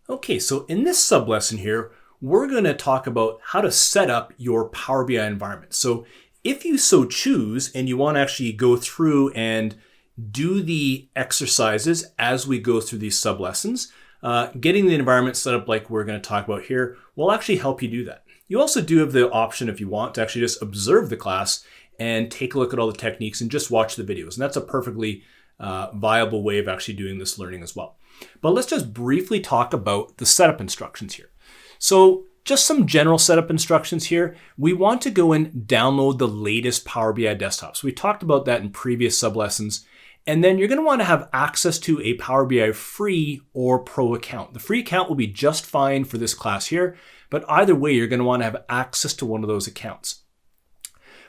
Okay, so in this sub-lesson here, we're going to talk about how to set up your Power BI environment. So if you so choose and you want to actually go through and do the exercises as we go through these sub-lessons, getting the environment set up like we're going to talk about here will actually help you do that. You also do have the option, if you want, to actually just observe the class and take a look at all the techniques and just watch the videos. And that's a perfectly viable way of actually doing this learning as well. But let's just briefly talk about the setup instructions here. So just some general setup instructions here. We want to go and download the latest Power BI desktops. We talked about that in previous sub-lessons. And then you're going to want to have access to a Power BI free or pro account. The free account will be just fine for this class here, but either way, you're going to want to have access to one of those accounts.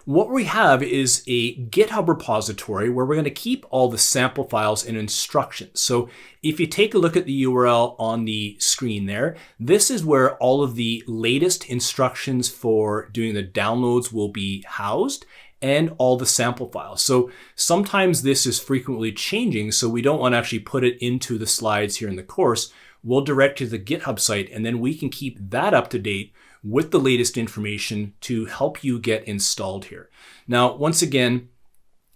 What we have is a GitHub repository where we're going to keep all the sample files and instructions. So if you take a look at the URL on the screen there, this is where all of the latest instructions for doing the downloads will be housed and all the sample files. So sometimes this is frequently changing, so we don't want to actually put it into the slides here in the course. We'll direct you to the GitHub site, and then we can keep that up to date with the latest information to help you get installed here. Now, once again,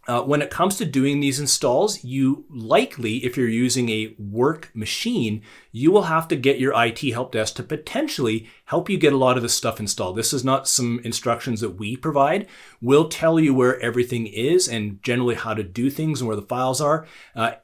when it comes to doing these installs, you likely, if you're using a work machine, you will have to get your IT help desk to potentially help you get a lot of this stuff installed. This is not some instructions that we provide. We'll tell you where everything is and generally how to do things and where the files are.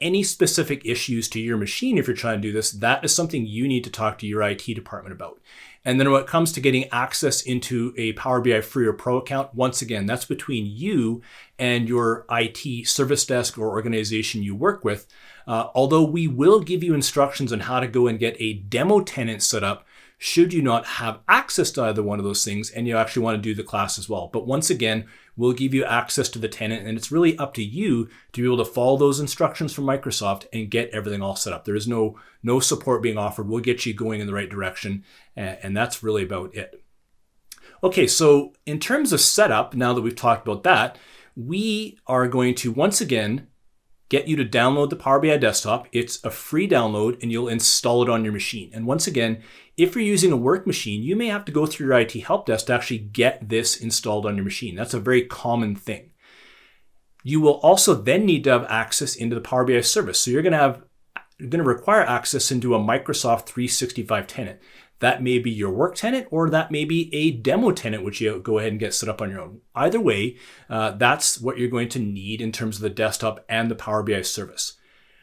Any specific issues to your machine, if you're trying to do this, that is something you need to talk to your IT department about. And then when it comes to getting access into a Power BI free or pro account, once again, that's between you and your IT service desk or organization you work with. Although we will give you instructions on how to go and get a demo tenant set up should you not have access to either one of those things and you actually want to do the class as well. But once again, we'll give you access to the tenant, and it's really up to you to be able to follow those instructions from Microsoft and get everything all set up. There is no support being offered. We'll get you going in the right direction, and that's really about it. Okay, so in terms of setup, now that we've talked about that, we are going to once again get you to download the Power BI desktop. It's a free download and you'll install it on your machine. And once again, if you're using a work machine, you may have to go through your IT help desk to actually get this installed on your machine. That's a very common thing. You will also then need to have access into the Power BI service. So you're going to require access into a Microsoft 365 tenant. That may be your work tenant, or that may be a demo tenant, which you go ahead and get set up on your own. Either way, that's what you're going to need in terms of the desktop and the Power BI service.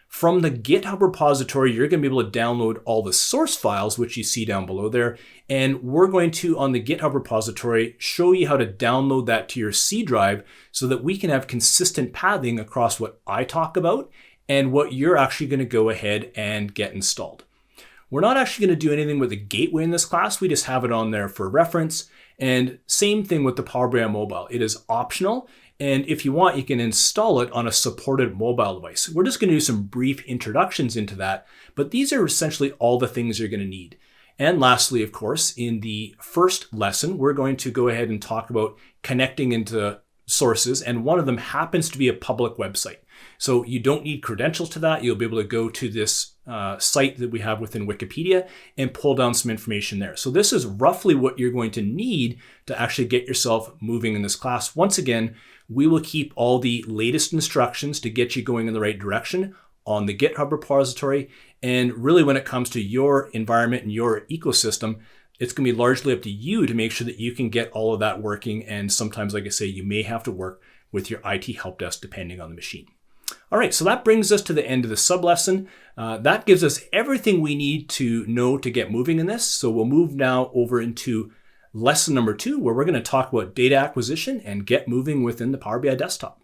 From the GitHub repository, you're going to be able to download all the source files, which you see down below there. And we're going to, on the GitHub repository, show you how to download that to your C drive so that we can have consistent pathing across what I talk about and what you're actually going to go ahead and get installed. We're not actually going to do anything with the gateway in this class. We just have it on there for reference. And same thing with the Power BI Mobile. It is optional. And if you want, you can install it on a supported mobile device. We're just going to do some brief introductions into that, but these are essentially all the things you're going to need. And lastly, of course, in the first lesson, we're going to go ahead and talk about connecting into sources, and one of them happens to be a public website. So you don't need credentials to that. You'll be able to go to this site that we have within Wikipedia and pull down some information there. So this is roughly what you're going to need to actually get yourself moving in this class. Once again, we will keep all the latest instructions to get you going in the right direction on the GitHub repository. And really when it comes to your environment and your ecosystem, it's going to be largely up to you to make sure that you can get all of that working. And sometimes, like I say, you may have to work with your IT help desk depending on the machine. All right, so that brings us to the end of the sub-lesson. That gives us everything we need to know to get moving in this. So we'll move now over into lesson number 2, where we're going to talk about data acquisition and get moving within the Power BI desktop.